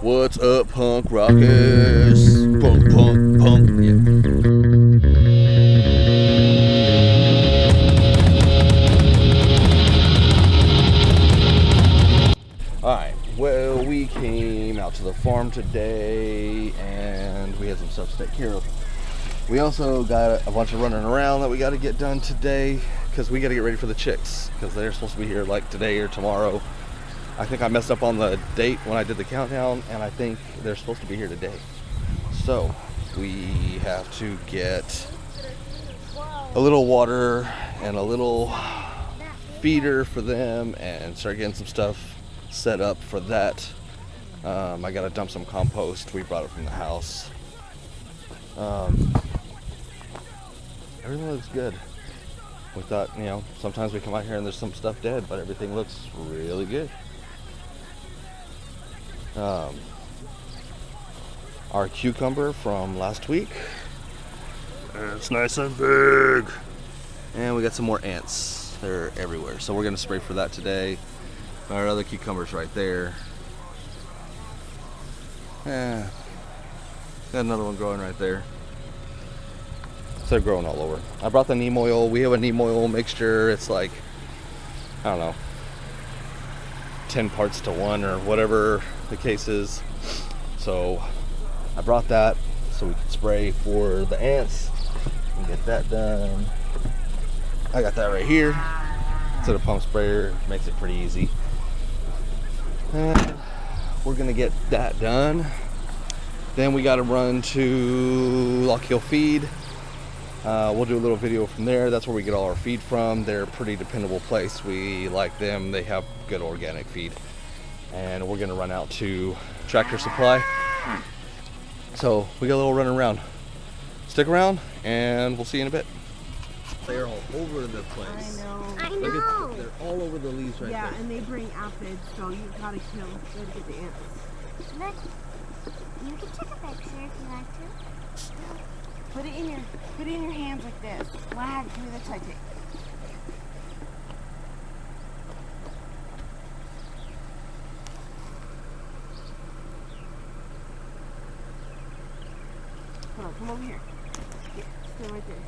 What's up, punk rockers? Punk, punk, punk. Yeah. Alright, well, we came out to the farm today and we had some stuff to take care of. We also got a bunch of running around that we got to get done today because we got to get ready for the chicks because they're supposed to be here like today or tomorrow. I think I messed up on the date when I did the countdown, and I think they're supposed to be here today. So we have to get a little water and a little feeder for them and start getting some stuff set up for that. I gotta dump some compost. We brought it from the house. Everything looks good. We thought, sometimes we come out here and there's some stuff dead, but everything looks really good. Our cucumber from last week. It's nice and big. And we got some more ants. They're everywhere. So we're gonna spray for that today. Our other cucumbers right there. Yeah. Got another one growing right there. So they're growing all over. I brought the neem oil. We have a neem oil mixture. It's like, I don't know, 10 parts to 1 or whatever the case is. So I brought that so we could spray for the ants and get that done. I got that right here. It's a pump sprayer, makes it pretty easy. And we're gonna get that done. Then we gotta run to Lock Hill Feed. We'll do a little video from there. That's where we get all our feed from. They're a pretty dependable place. We like them. They have good organic feed. And we're gonna run out to Tractor Supply. So we got a little run around. Stick around and we'll see you in a bit. They're all over the place. I know. They're all over the leaves right there. Yeah, and they bring aphids, so you gotta kill them to get the ants. Look, you can take a picture if you like to. Put it in your hands like this. Wow, give me the touch it. Hold on, come over here. Yeah, stay right there.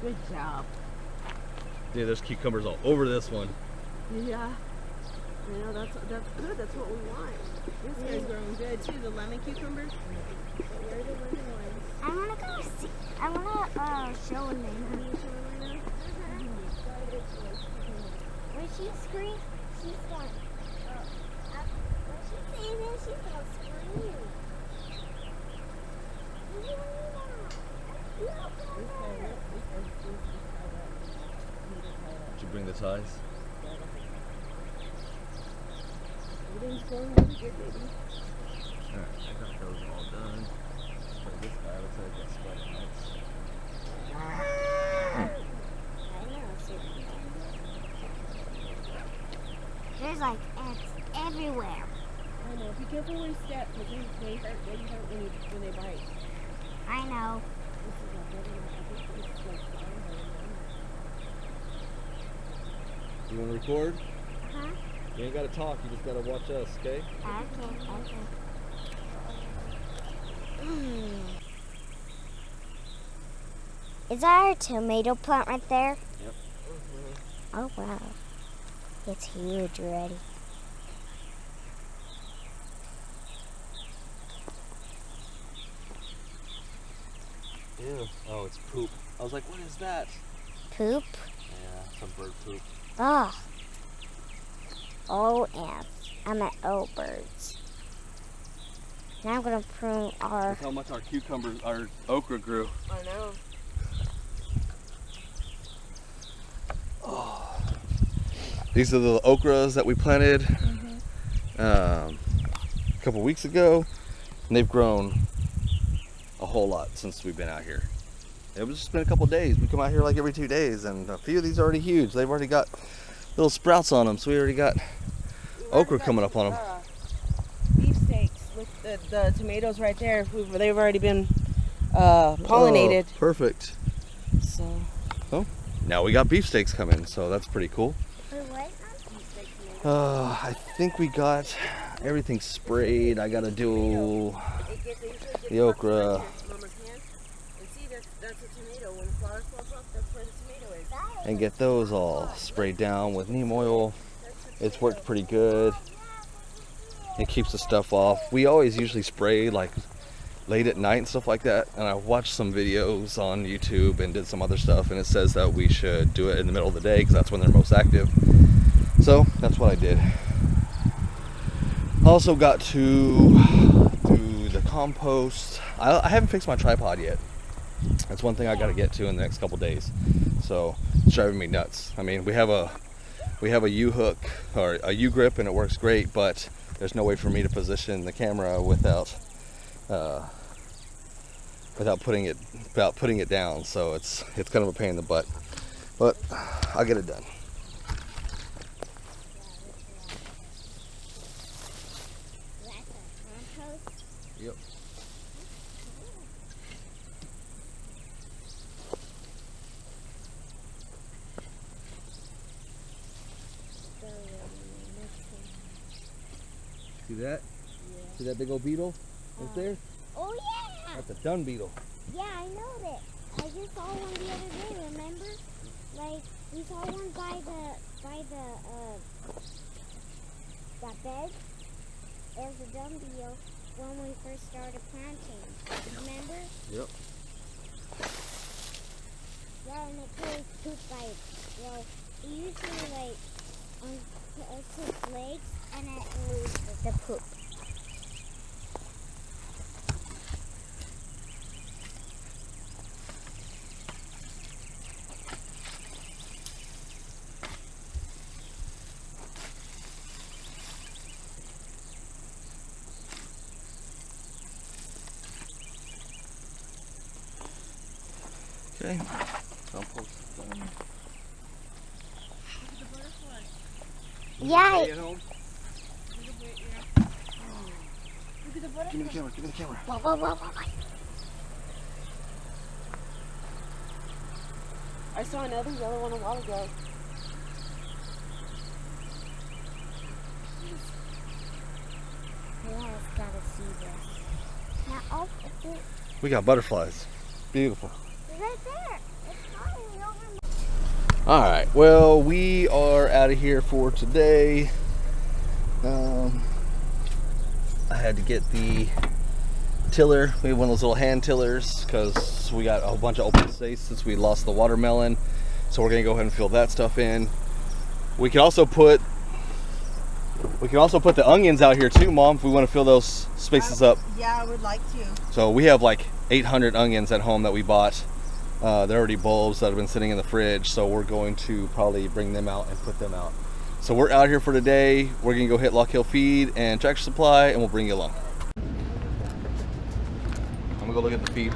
Good job. Yeah, there's cucumbers all over this one. Yeah. I know, that's good. That's what we want. This guy's growing good too. The lemon cucumber. Where are the lemon ones? I want to go see. I want to show them. When she screams, she's going. When she sees it, she's going to scream. Did you bring the ties? Everything's going really good, baby. Alright, I got those all done. Spray this guy, looks like that's quite nice. There's like ants everywhere. I know. Be careful where you step because they hurt when they bite. I know. This is a very nice. I think this is like You want to record? Huh? You ain't got to talk, you just got to watch us, okay? Okay. Is that our tomato plant right there? Yep. Oh, wow. It's huge already. Ew. Oh, it's poop. I was like, what is that? Poop? Yeah, some bird poop. Oh. Oh, ants. I meant birds. Now I'm going to prune our... Look how much our okra grew. I know. Oh. These are the okras that we planted a couple weeks ago, and they've grown a whole lot since we've been out here. It was just been a couple days. We come out here like every 2 days, and a few of these are already huge. They've already got little sprouts on them, so we already got okra coming up on them. Beefsteaks with the tomatoes right there. They've already been pollinated. Oh, perfect. So. Oh, now we got beefsteaks coming, so that's pretty cool. Wait, what? I think we got everything sprayed. I gotta do the okra. Mama's hand. And see, that's a tomato. When the flower falls off, that's where the tomato is. And get those all sprayed down with neem oil. It's worked pretty good. It keeps the stuff off. We always usually spray like late at night and stuff like that. And I watched some videos on YouTube and did some other stuff, and it says that we should do it in the middle of the day because that's when they're most active. So that's what I did. Also got to do the compost. I haven't fixed my tripod yet. That's one thing I got to get to in the next couple days. So it's driving me nuts. I mean, we have a U-hook or a U-grip and it works great, but there's no way for me to position the camera without putting it down. So it's kind of a pain in the butt, but I'll get it done. Yep. See that? Yeah. See that big old beetle right there? Oh yeah! That's a dung beetle. Yeah, I know that. I just saw one the other day, remember? Like, we saw one by the that bed. It was a dung beetle when we first started planting. Remember? Yep. Yeah, and it kills poop by, well, it usually like it's its legs and it loses the poop. Okay. Compost done. Yeah. Stay at home. Look at the butterfly. Give me the camera. Give me the camera. Whoa, whoa, whoa, whoa, whoa. I saw another yellow one a while ago. Yeah, it's gotta see this. Now, oh, it's We got butterflies. Beautiful. right there. It's fine. We don't remember. All right. Well, we are out of here for today. I had to get the tiller. We have one of those little hand tillers because we got a bunch of open space since we lost the watermelon. So we're gonna go ahead and fill that stuff in. We can also put the onions out here too, Mom, if we want to fill those spaces up. Yeah, I would like to. So we have like 800 onions at home that we bought. They're already bulbs that have been sitting in the fridge, so we're going to probably bring them out and put them out. So we're out here for today. We're gonna go hit Lock Hill Feed and Tractor Supply, and we'll bring you along. I'm gonna go look at the feed.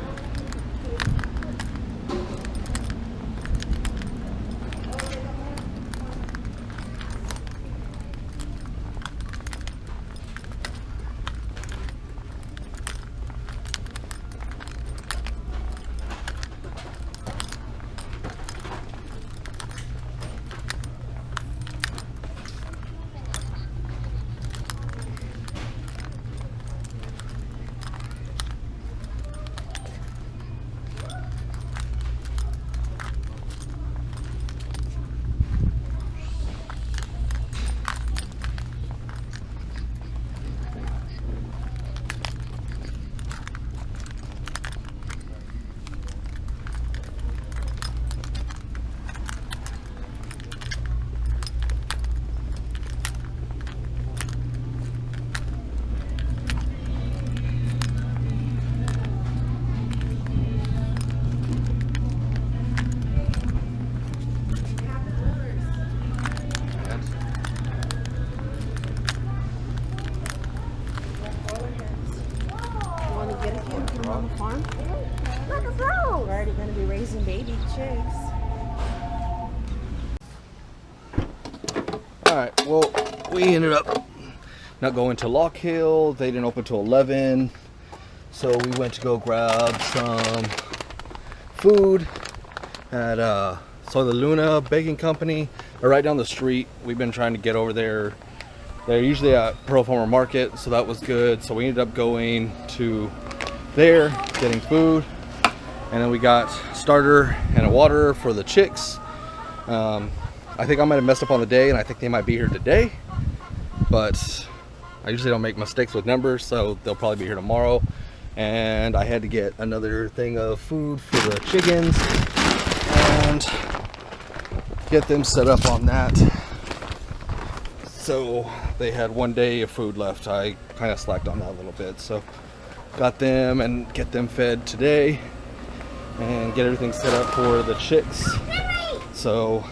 You want to get a few and put them on the farm? Look, a We're rose. already going to be raising baby chicks. All right, well, we ended up not going to Lock Hill. They didn't open till 11. So we went to go grab some food. at Soy La Luna Baking Company. They're right down the street. We've been trying to get over there. They're usually at Pearl Farmer Market, so that was good. So we ended up going to there, getting food, and then we got starter and a water for the chicks. I think I might have messed up on the day, and I think they might be here today, but I usually don't make mistakes with numbers, so they'll probably be here tomorrow. And I had to get another thing of food for the chickens and get them set up on that. So they had 1 day of food left. I kind of slacked on that a little bit, so got them and get them fed today and get everything set up for the chicks. So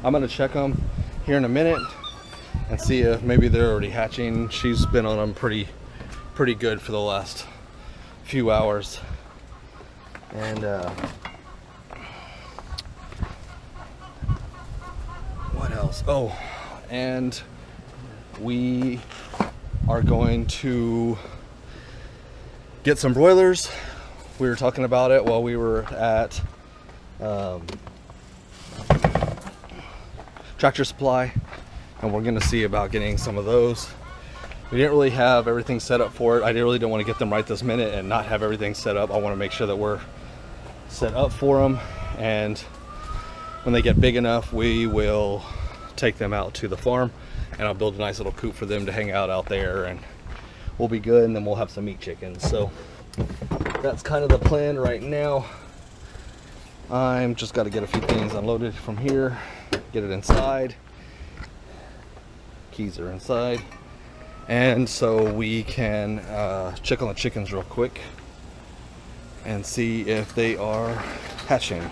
I'm gonna check them here in a minute and see if maybe they're already hatching. She's been on them pretty good for the last few hours. And what else? Oh, and we are going to get some broilers. We were talking about it while we were at Tractor Supply, and we're gonna see about getting some of those. We didn't really have everything set up for it. I really don't want to get them right this minute and not have everything set up. I want to make sure that we're set up for them, and when they get big enough, we will take them out to the farm, and I'll build a nice little coop for them to hang out there, and we'll be good, and then we'll have some meat chickens. So that's kind of the plan right now. I'm just got to get a few things unloaded from here, get it inside. Keys are inside, and so we can check on the chickens real quick and see if they are hatching.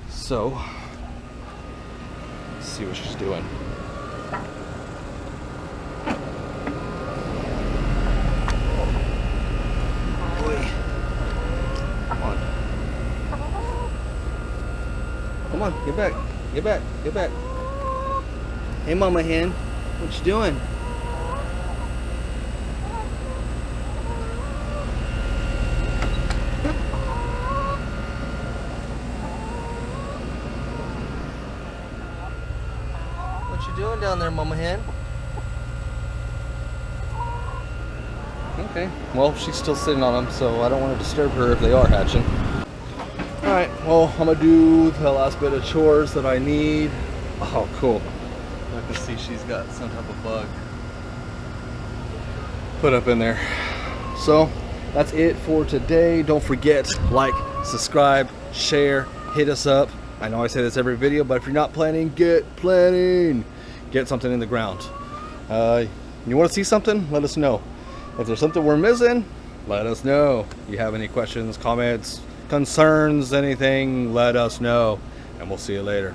So let's see what she's doing. Boy, come on. Come on, get back, get back, get back. Hey, Mama Hen, what you doing? What you doing down there, Mama Hen? Okay, well, she's still sitting on them, so I don't want to disturb her if they are hatching. Alright, well, I'm gonna do the last bit of chores that I need. Oh, cool. I can see she's got some type of bug put up in there. So that's it for today. Don't forget, like, subscribe, share, hit us up. I know I say this every video, but if you're not planning, get planning. Get something in the ground. You want to see something? Let us know. If there's something we're missing, let us know. You have any questions, comments, concerns, anything, let us know, and we'll see you later.